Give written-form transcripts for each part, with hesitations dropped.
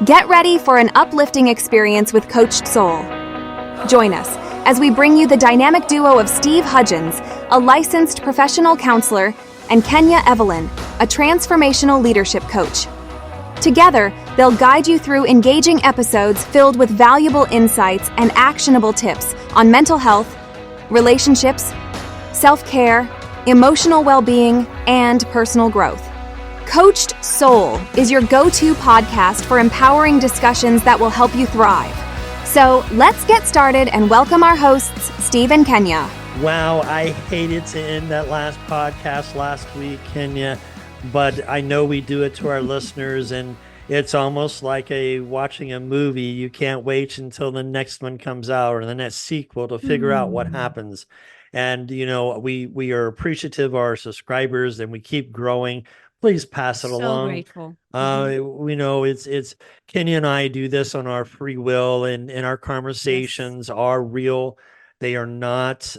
Get ready for an uplifting experience with Coached Soul. Join us as we bring you the dynamic duo of Steve Hudgens, a licensed professional counselor, and Kenya Evelyn, a transformational leadership coach. Together, they'll guide you through engaging episodes filled with valuable insights and actionable tips on mental health, relationships, self-care, emotional well-being, and personal growth. Coached Soul is your go-to podcast for empowering discussions that will help you thrive. So let's get started and welcome our hosts, Steve and Kenya. Wow, I hated to end that last podcast last week, Kenya, but I know we do it to our listeners, and it's almost like watching a movie. You can't wait until the next one comes out or the next sequel to figure out what happens. And, you know, we are appreciative of our subscribers and we keep growing. Please pass it along. So grateful. We know it's Kenya and I do this on our free will, and our conversations are real. They are not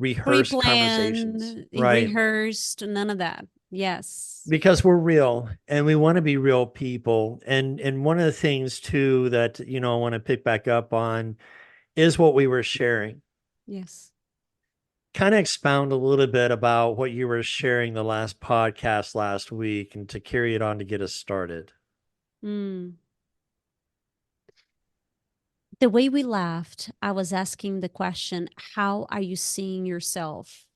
rehearsed conversations. Right. Rehearsed, none of that. Yes. Because we're real and we want to be real people. And one of the things too that, you know, I want to pick back up on is what we were sharing. Yes. Kind of expound a little bit about what you were sharing the last podcast last week and to carry it on to get us started. The way we laughed, I was asking the question, how are you seeing yourself?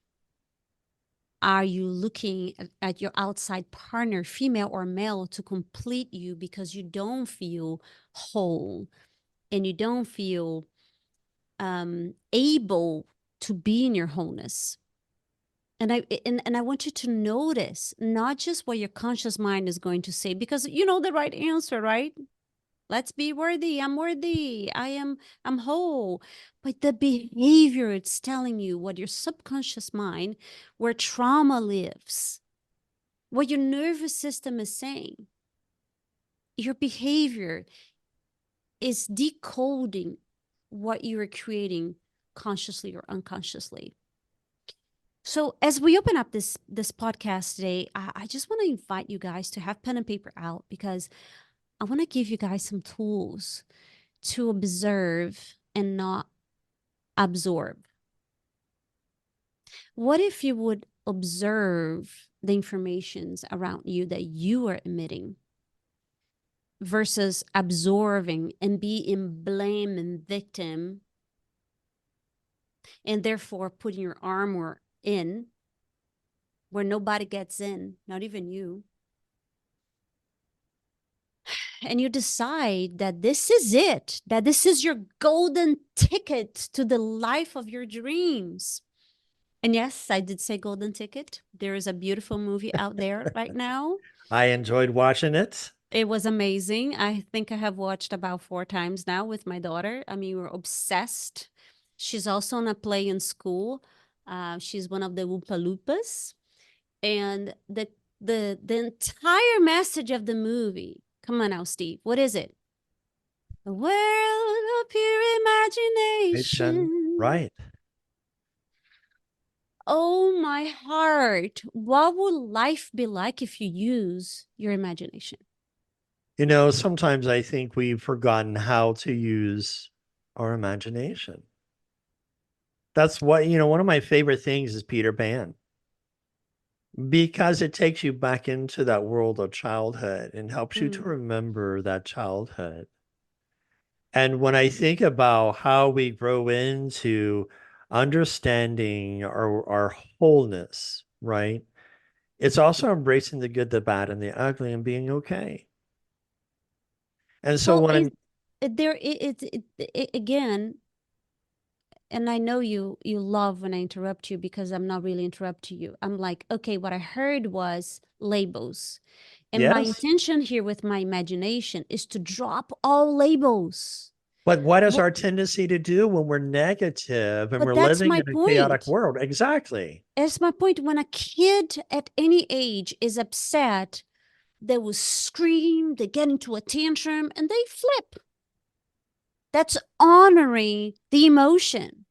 Are you looking at your outside partner, female or male, to complete you because you don't feel whole and you don't feel able to be in your wholeness? And I want you to notice not just what your conscious mind is going to say, because you know the right answer, right? Let's be worthy. I'm worthy. I'm whole. But the behavior, it's telling you what your subconscious mind, where trauma lives, what your nervous system is saying. Your behavior is decoding what you are creating consciously or unconsciously. So as we open up this podcast today, I just want to invite you guys to have pen and paper out, because I want to give you guys some tools to observe and not absorb. What if you would observe the informations around you that you are emitting versus absorbing and be in blame and victim, and therefore putting your armor in where nobody gets in, not even you. And you decide that this is it, that this is your golden ticket to the life of your dreams. And yes, I did say golden ticket. There is a beautiful movie out there right now. I enjoyed watching it. It was amazing. I think I have watched about 4 times now with my daughter. I mean, we're obsessed. She's also on a play in school. She's one of the Oompa Loompas. And the entire message of the movie, come on now, Steve, what is it? A world of pure imagination. Right. Oh, my heart. What would life be like if you use your imagination? You know, sometimes I think we've forgotten how to use our imagination. That's what, you know, one of my favorite things is Peter Pan, because it takes you back into that world of childhood and helps you to remember that childhood. And when I think about how we grow into understanding our wholeness, right? It's also embracing the good, the bad, and the ugly and being okay. And so Well, again, and I know you love when I interrupt you, because I'm not really interrupting you. I'm like, okay, what I heard was labels. And my Yes. intention here with my imagination is to drop all labels. But what is our tendency to do when we're negative and But we're that's living my in a chaotic point. world? Exactly. That's my point. When a kid at any age is upset, they will scream, they get into a tantrum, and they flip. That's honoring the emotion.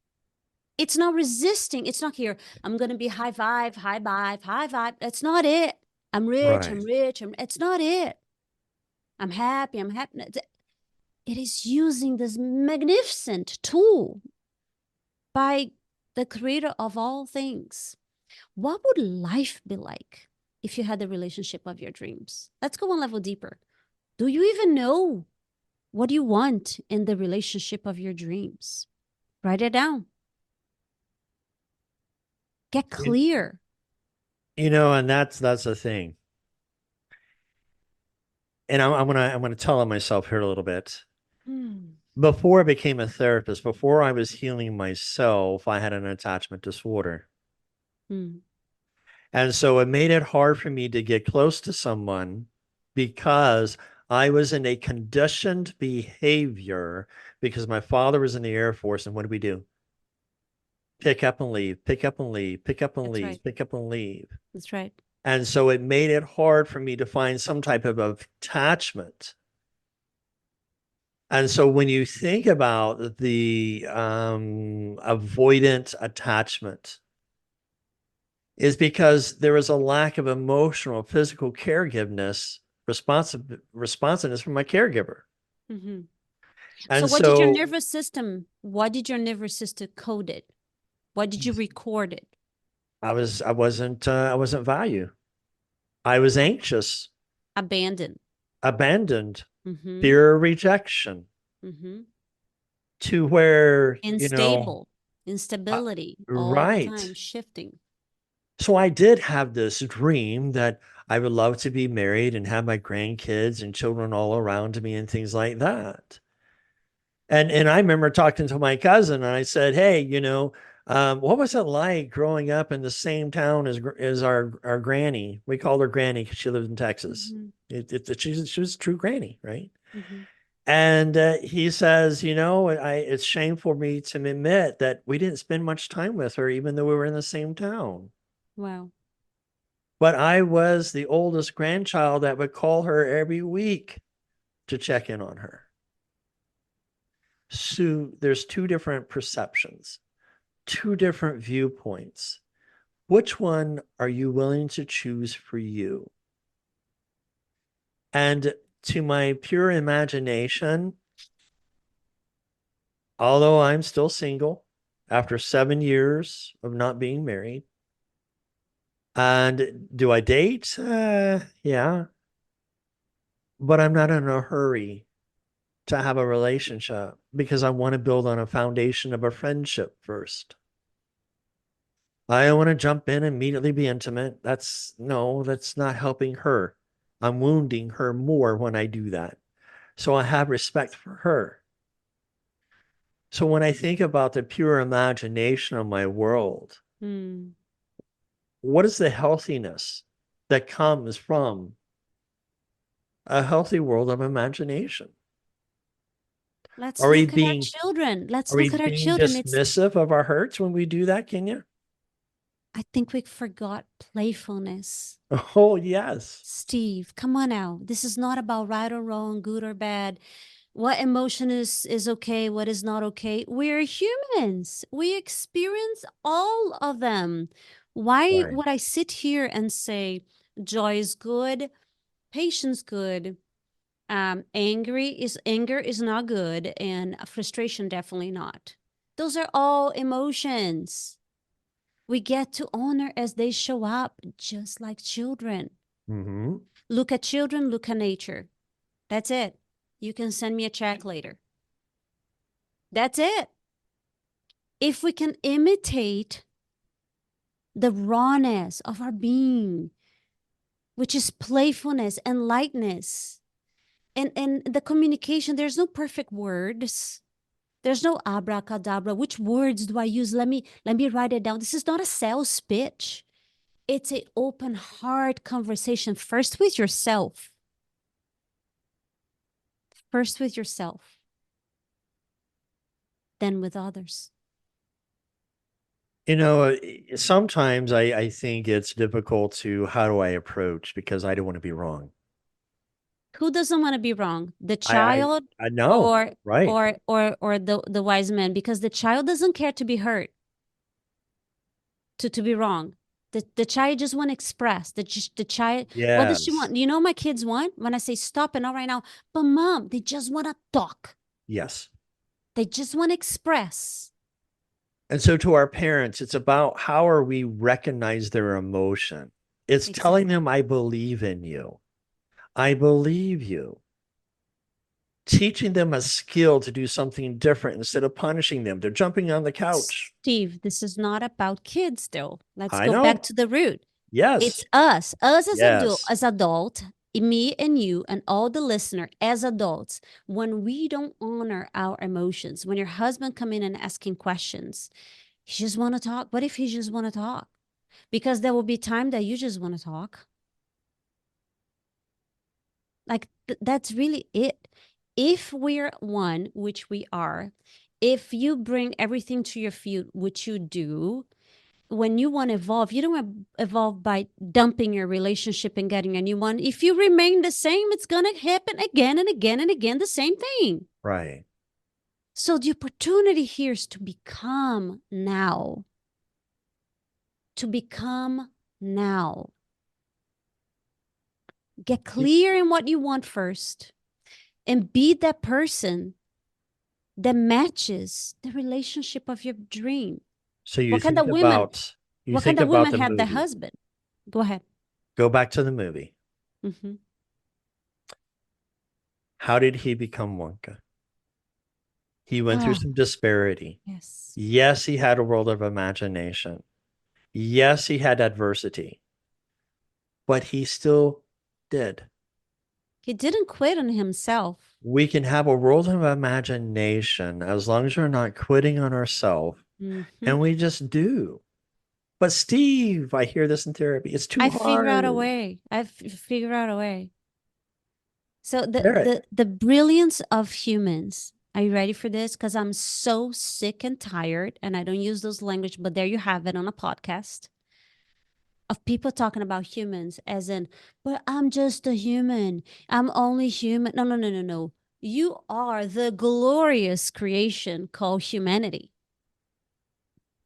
It's not resisting. It's not here, I'm going to be high vibe, high vibe, high vibe. That's not it. I'm rich, I'm Right. rich. It's not it. I'm happy. I'm happy. It is using this magnificent tool by the creator of all things. What would life be like if you had the relationship of your dreams? Let's go one level deeper. Do you even know what you want in the relationship of your dreams? Write it down. Get clear. And that's the thing. And I'm gonna tell on myself here a little bit. Before I became a therapist, before I was healing myself, I had an attachment disorder. Mm. And so it made it hard for me to get close to someone because I was in a conditioned behavior because my father was in the Air Force. And what did we do? Pick up and leave, pick up and leave, pick up and That's leave, right. pick up and leave. That's right. And so it made it hard for me to find some type of attachment. And so when you think about the avoidant attachment, is because there is a lack of emotional, physical caregiveness, responsiveness from my caregiver. Mm-hmm. And so what did your so nervous system, what did your nervous system code it? What did you record it? I wasn't value. I was anxious, Abandoned. abandoned, Mm-hmm. fear of rejection, Mm-hmm. to where, Unstable, instability, all the time right. shifting. So I did have this dream that I would love to be married and have my grandkids and children all around me and things like that. And I remember talking to my cousin and I said, hey, what was it like growing up in the same town as our granny? We called her Granny because she lived in Texas. Mm-hmm. She was a true granny, right? Mm-hmm. And he says, it's shameful for me to admit that we didn't spend much time with her, even though we were in the same town. Wow. But I was the oldest grandchild that would call her every week to check in on her. So there's two different perceptions, two different viewpoints. Which one are you willing to choose for you? And to my pure imagination, although I'm still single after 7 years of not being married, and do I date? Yeah. But I'm not in a hurry to have a relationship because I want to build on a foundation of a friendship first. I don't want to jump in and immediately be intimate. That's not helping her. I'm wounding her more when I do that. So I have respect for her. So when I think about the pure imagination of my world, what is the healthiness that comes from a healthy world of imagination? Let's Are we look at our being children. Let's are we look at our being children. It's dismissive of our hurts when we do that, Kenya? I think we forgot playfulness. Oh, yes. Steve, come on now. This is not about right or wrong, good or bad. What emotion is okay, what is not okay. We're humans. We experience all of them. Why Right. would I sit here and say joy is good, patience good, anger is not good, and frustration definitely not. Those are all emotions. We get to honor as they show up, just like children. Mm-hmm. Look at children, look at nature. That's it. You can send me a check later. That's it. If we can imitate the rawness of our being, which is playfulness and lightness, and the communication, there's no perfect words. There's no abracadabra. Which words do I use? Let me write it down. This is not a sales pitch. It's an open heart conversation, first with yourself. First with yourself, then with others. Sometimes I think it's difficult to, how do I approach, because I don't want to be wrong. Who doesn't want to be wrong? The child I know, or right. or the wise man? Because the child doesn't care to be hurt, to be wrong. The child just want to express. The child, what does she Yes. want? You know, my kids want when I say stop and all right now, but mom, they just want to talk. Yes. They just want to express. And so to our parents, it's about how are we recognize their emotion. It's telling Exactly. them, I believe in you. I believe you. Teaching them a skill to do something different instead of punishing them. They're jumping on the couch. Steve, this is not about kids though. Let's I go back know. to the root. Yes. It's us Yes. as adult, me and you and all the listener as adults, when we don't honor our emotions, when your husband come in and asking questions, he just want to talk. What if he just want to talk? Because there will be time that you just want to talk. Like that's really it. If we're one, which we are, if you bring everything to your feet, which you do, when you want to evolve, you don't evolve by dumping your relationship and getting a new one. If you remain the same, it's going to happen again and again and again, the same thing. Right. So the opportunity here is to become now. To become now. Get clear in what you want first and be that person that matches the relationship of your dream. So you What kind think of women? about What kind of women the have the movie. husband? Go ahead. Go back to the movie. Mm-hmm. How did he become Wonka? He went through Oh, some disparity. yes. Yes, he had a world of imagination. Yes, he had adversity, but he still did. He didn't quit on himself. We can have a world of imagination as long as we're not quitting on ourselves, Mm-hmm. and we just do. But Steve, I hear this in therapy. It's too I figure out a hard. way. Figure out a way. So Share it. the brilliance of humans. Are you ready for this? Because I'm so sick and tired, and I don't use those language, but there you have it on a podcast of people talking about humans as in, but I'm just a human. I'm only human. No, no, no, no, no. You are the glorious creation called humanity.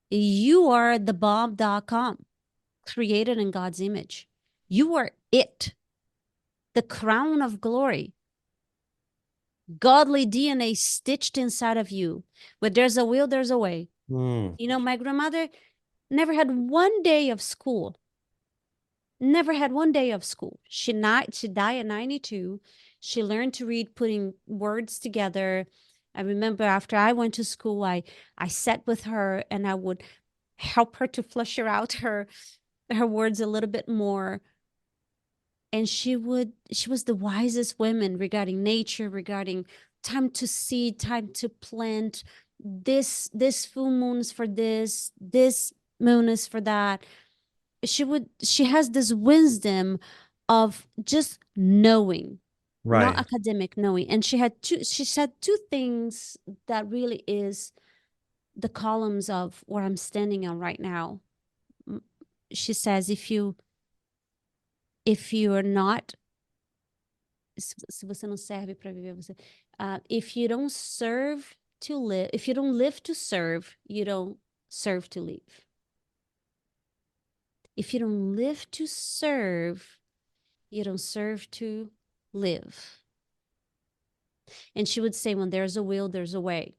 You are the bomb.com, created in God's image. You are it, the crown of glory. Godly DNA stitched inside of you. Where there's a will, there's a way. Mm, You know, my grandmother never had one day of school. Never had one day of school. She died at 92. She learned to read, putting words together. I remember after I went to school, I sat with her and I would help her to flush her out her words a little bit more. And she was the wisest woman regarding nature, regarding time to seed, time to plant. This full moon is for this moon is for that. She has this wisdom of just knowing, not right. academic knowing. And she said two things that really is the columns of where I'm standing on right now. She says, if you are not, se você não serve para viver, você, if you don't serve to live, if you don't live to serve, you don't serve to live. If you don't live to serve, you don't serve to live. And she would say, when there's a will, there's a way,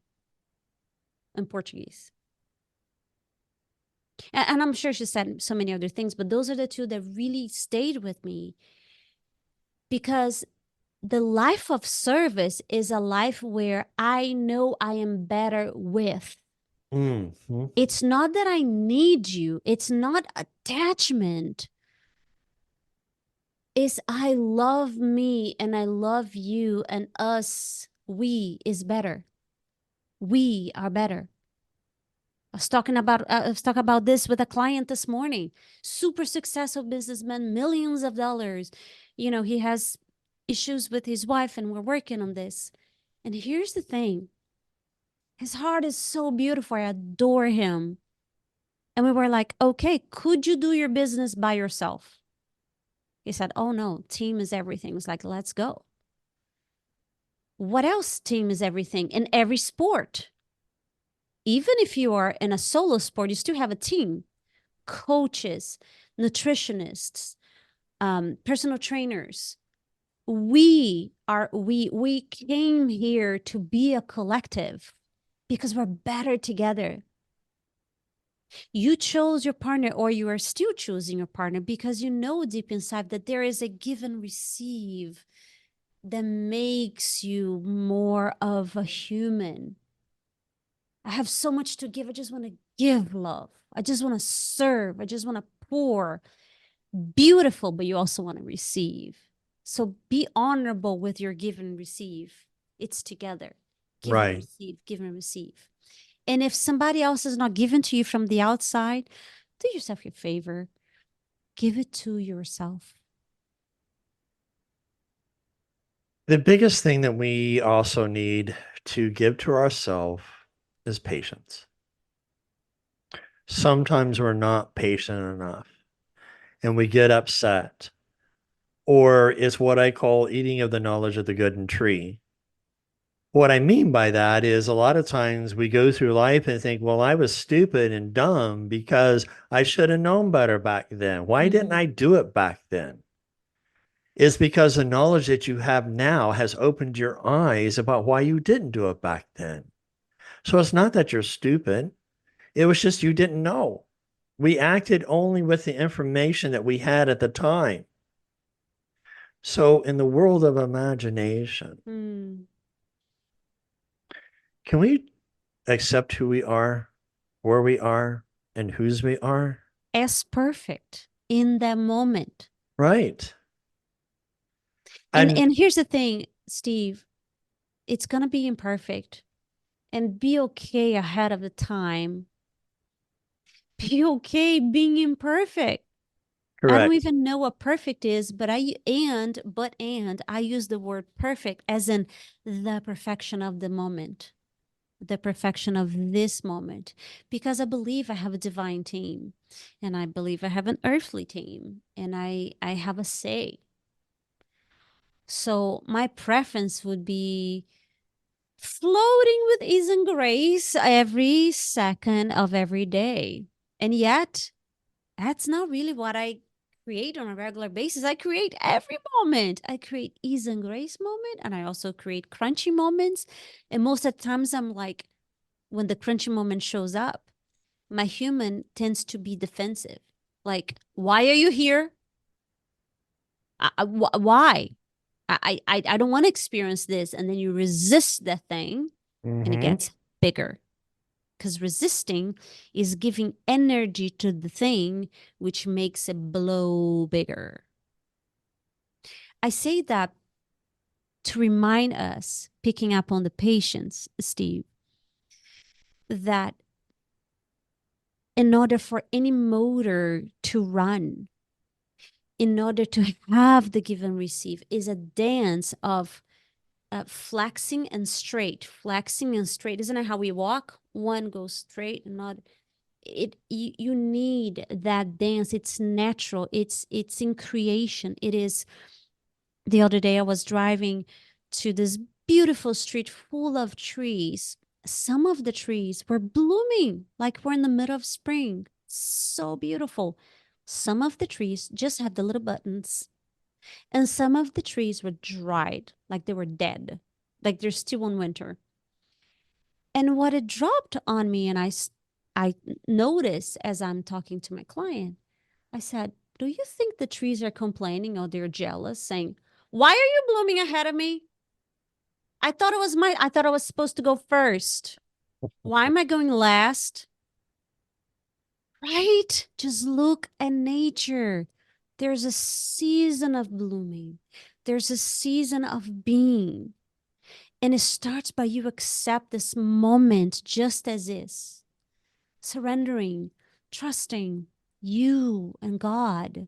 in Portuguese. And I'm sure she said so many other things, but those are the two that really stayed with me, because the life of service is a life where I know I am better with. Mm-hmm. It's not that I need you. It's not attachment. It's I love me and I love you, and us, we is better. We are better. I was talking about this with a client this morning. Super successful businessman, millions of dollars. You know, he has issues with his wife and we're working on this. And here's the thing. His heart is so beautiful. I adore him. And we were like, okay, could you do your business by yourself? He said, oh no, team is everything. It's like, let's go. What else? Team is everything in every sport. Even if you are in a solo sport, you still have a team. coaches, nutritionists, personal trainers. We came here to be a collective because we're better together. You chose your partner, or you are still choosing your partner because you know deep inside that there is a give and receive that makes you more of a human. I have so much to give. I just want to give love. I just want to serve. I just want to pour. Beautiful, but you also want to receive. So be honorable with your give and receive. It's together. Give and Right. receive, give and receive. And if somebody else is not given to you from the outside, do yourself a favor. Give it to yourself. The biggest thing that we also need to give to ourselves is patience. Sometimes we're not patient enough and we get upset. Or it's what I call eating of the knowledge of the good and tree. What I mean by that is a lot of times we go through life and think, well, I was stupid and dumb because I should have known better back then. Why didn't I do it back then? It's because the knowledge that you have now has opened your eyes about why you didn't do it back then. So it's not that you're stupid. It was just you didn't know. We acted only with the information that we had at the time. So in the world of imagination, can we accept who we are, where we are, and whose we are? As perfect in that moment. Right. And here's the thing, Steve, it's going to be imperfect, and be okay ahead of the time. Be okay being imperfect. correct. I don't even know what perfect is, but I use the word perfect as in the perfection of the moment, the perfection of this moment, because I believe I have a divine team, and I believe I have an earthly team, and I have a say. So my preference would be floating with ease and grace every second of every day. And yet, that's not really what I create on a regular basis. I create every moment. I create ease and grace moment, and I also create crunchy moments. And most of the times I'm like, when the crunchy moment shows up, my human tends to be defensive. Like, why are you here? Why? I don't want to experience this. And then you resist the thing, and it gets bigger. Because resisting is giving energy to the thing, which makes it blow bigger. I say that to remind us, picking up on the patience, Steve, that in order for any motor to run, in order to have the give and receive, is a dance of flexing and straight. Flexing and straight. Isn't it how we walk? One goes straight and not. You need that dance. It's natural. It's in creation. It is. The other day I was driving to this beautiful street full of trees. Some of the trees were blooming like we're in the middle of spring. So beautiful. Some of the trees just had the little buttons, and some of the trees were dried, like they were dead, like they're still in winter. And what it dropped on me, and I noticed as I'm talking to my client, I said, do you think the trees are complaining or they're jealous, saying, why are you blooming ahead of me? I thought I was supposed to go first. Why am I going last? Right? Just look at nature. There's a season of blooming. There's a season of being. And it starts by you accept this moment just as is. Surrendering, trusting you and God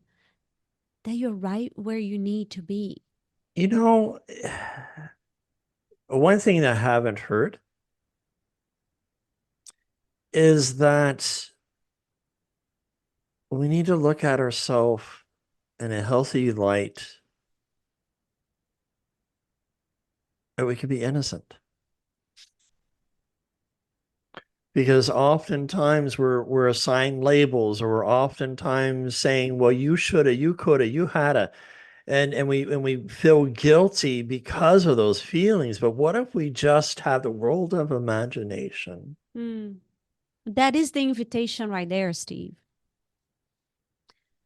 that you're right where you need to be. You know, one thing that I haven't heard is that we need to look at ourselves in a healthy light, that we can be innocent. because oftentimes we're assigned labels, or we're oftentimes saying, well, you shoulda, you coulda, you hadda, and we feel guilty because of those feelings. But what if we just have the world of imagination? Mm. That is the invitation right there, Steve.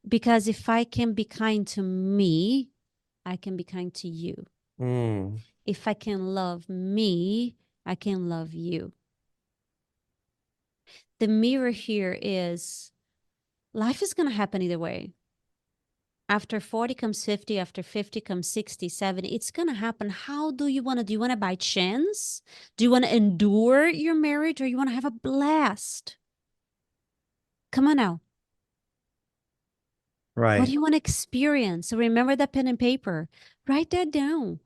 Because if I can be kind to me, I can be kind to you. Mm. If I can love me, I can love you. The mirror here is life is going to happen either way. After 40 comes 50, after 50 comes 60, 70. It's going to happen. How do you want to? Do you want to by chance? Do you want to endure your marriage, or you want to have a blast? Come on now. What Right. do you want to experience? So remember that pen and paper. Write that down.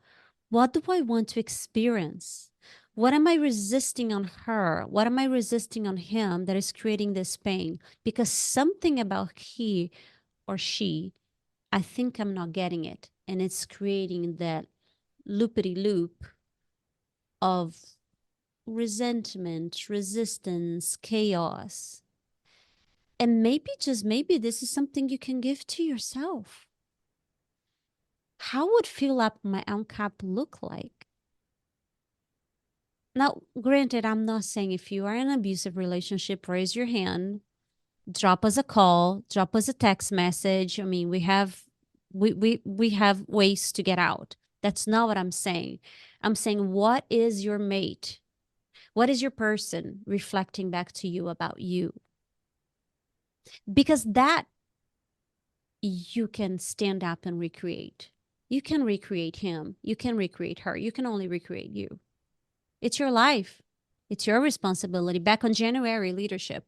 What do I want to experience? What am I resisting on her? What am I resisting on him that is creating this pain? Because something about he or she, I think I'm not getting it. And it's creating that loopity loop of resentment, resistance, chaos. And maybe, just maybe, this is something you can give to yourself. How would fill up my own cup look like? Now, granted, I'm not saying if you are in an abusive relationship, raise your hand, drop us a call, drop us a text message. I mean, we have ways to get out. That's not what I'm saying. I'm saying, what is your mate? What is your person reflecting back to you about you? Because that you can stand up and recreate. You can recreate him. You can recreate her. You can only recreate you. It's your life. It's your responsibility. Back on January, leadership.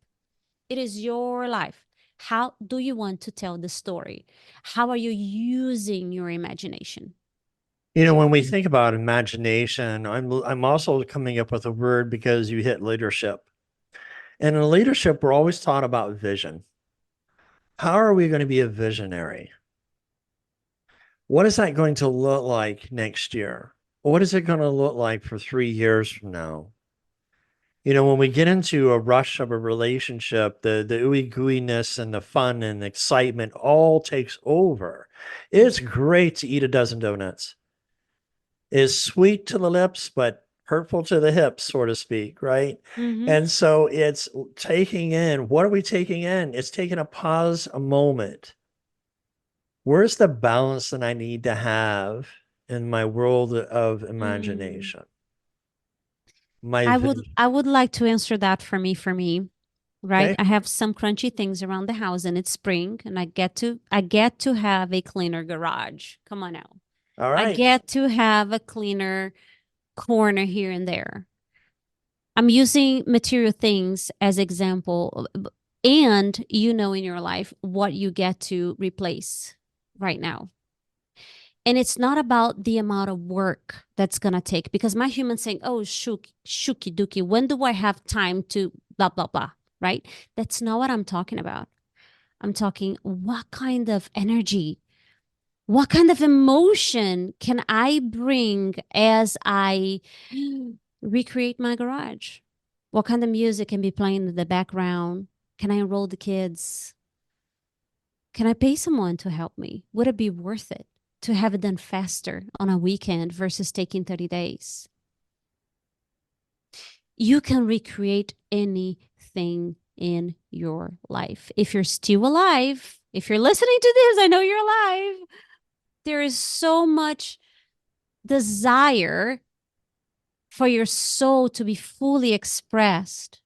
It is your life. How do you want to tell the story? How are you using your imagination? When we think about imagination, I'm also coming up with a word because you hit leadership. And in leadership, we're always taught about vision. How are we going to be a visionary? What is that going to look like next year? What is it going to look like for 3 years from now? When we get into a rush of a relationship, the ooey gooeyness and the fun and the excitement all takes over. It's great to eat a dozen donuts. It's sweet to the lips, but hurtful to the hips, so to speak, right? Mm-hmm. And so it's taking in, what are we taking in? It's taking a pause, a moment. Where's the balance that I need to have in my world of imagination? My vision. I would like to answer that for me, right? Okay. I have some crunchy things around the house and it's spring and I get to have a cleaner garage. Come on now. All I right. get to have a cleaner corner here and there. I'm using material things as example, and in your life what you get to replace right now. And it's not about the amount of work that's gonna take, because my human saying, oh, shuki duki, when do I have time to blah blah blah, right? That's not what I'm talking about. I'm talking, what kind of energy, what kind of emotion can I bring as I recreate my garage? What kind of music can be playing in the background? Can I enroll the kids? Can I pay someone to help me? Would it be worth it to have it done faster on a weekend versus taking 30 days? You can recreate anything in your life. If you're still alive, if you're listening to this, I know you're alive. There is so much desire for your soul to be fully expressed.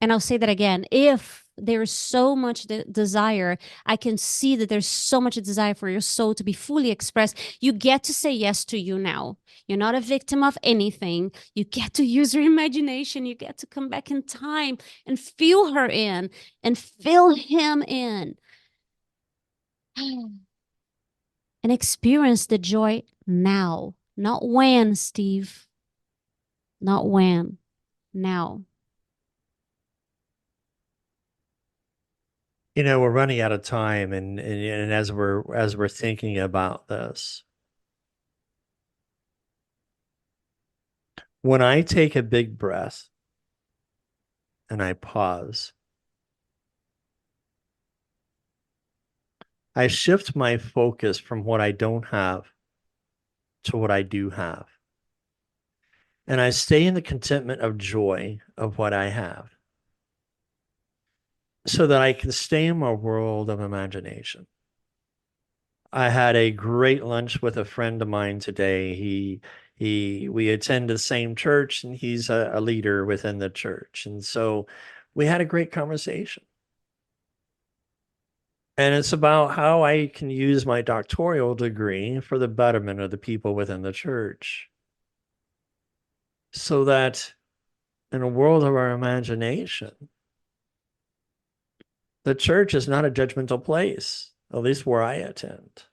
And I'll say that again. If there's so much desire, I can see that there's so much desire for your soul to be fully expressed. You get to say yes to you now. You're not a victim of anything. You get to use your imagination. You get to come back in time and feel her in and feel him in. And experience the joy now. Not when, Steve. Not when. Now. We're running out of time, and as we're thinking about this, when I take a big breath and I pause. I shift my focus from what I don't have to what I do have. And I stay in the contentment of joy of what I have so that I can stay in my world of imagination. I had a great lunch with a friend of mine today. We attend the same church, and he's a leader within the church. And so we had a great conversation. And it's about how I can use my doctoral degree for the betterment of the people within the church. So that in a world of our imagination, the church is not a judgmental place, at least where I attend.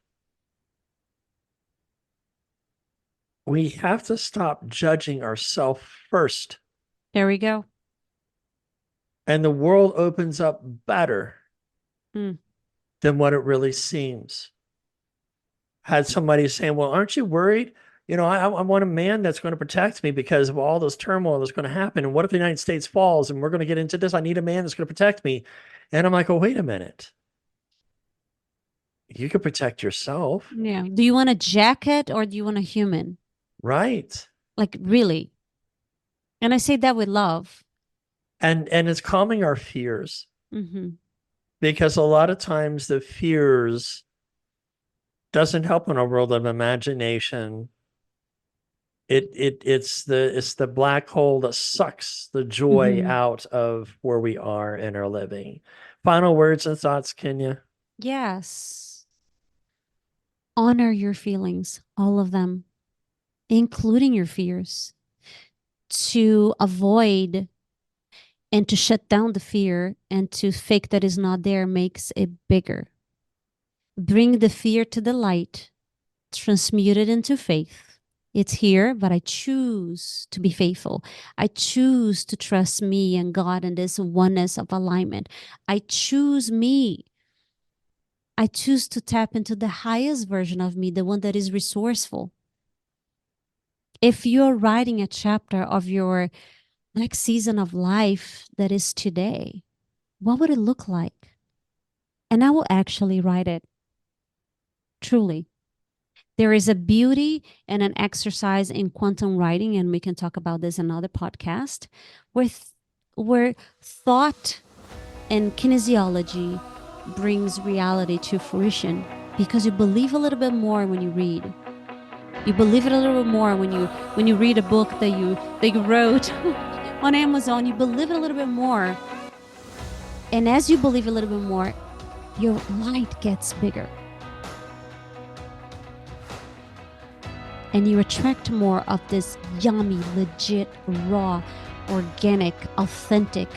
We have to stop judging ourselves first. There we go. And the world opens up better than what it really seems. Had somebody saying, well, aren't you worried? You know, I want a man that's going to protect me because of all this turmoil that's going to happen. And what if the United States falls and we're going to get into this? I need a man that's going to protect me. And I'm like, oh, wait a minute. You can protect yourself. Yeah. Do you want a jacket or do you want a human? Right. Like, really? And I say that with love. And it's calming our fears. Mm-hmm. Because a lot of times the fears doesn't help in a world of imagination. It's the black hole that sucks the joy out of where we are in our living. Final words and thoughts, Kenya? Yes. Honor your feelings, all of them, including your fears, to avoid and to shut down the fear and to fake that is not there makes it bigger. Bring the fear to the light, transmute it into faith. It's here, but I choose to be faithful. I choose to trust me and God in this oneness of alignment. I choose me. I choose to tap into the highest version of me, the one that is resourceful. If you're writing a chapter of your next season of life that is today, what would it look like? And I will actually write it. Truly. There is a beauty and an exercise in quantum writing, and we can talk about this in another podcast, where thought and kinesiology brings reality to fruition because you believe a little bit more when you read. You believe it a little bit more when you read a book that you wrote on Amazon. You believe it a little bit more. And as you believe a little bit more, your light gets bigger. And you attract more of this yummy, legit, raw, organic, authentic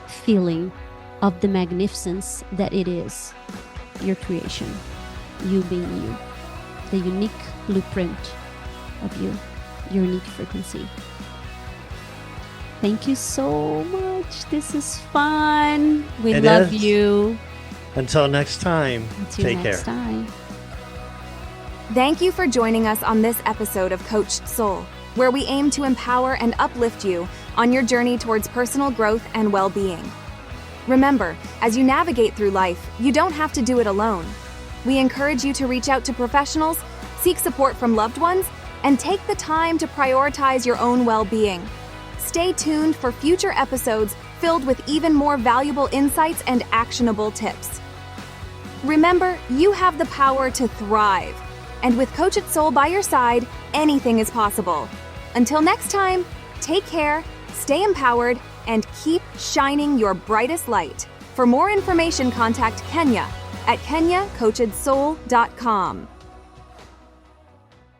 feeling of the magnificence that it is, your creation, you being you, the unique blueprint of you, your unique frequency. Thank you so much. This is fun. We love you. Until next time, take care. Time. Thank you for joining us on this episode of Coached Soul, where we aim to empower and uplift you on your journey towards personal growth and well-being. Remember, as you navigate through life, you don't have to do it alone. We encourage you to reach out to professionals, seek support from loved ones, and take the time to prioritize your own well-being. Stay tuned for future episodes filled with even more valuable insights and actionable tips. Remember, you have the power to thrive. And with Coach It Soul by your side, anything is possible. Until next time, take care, stay empowered, and keep shining your brightest light. For more information, contact Kenya at kenyacoachedsoul.com.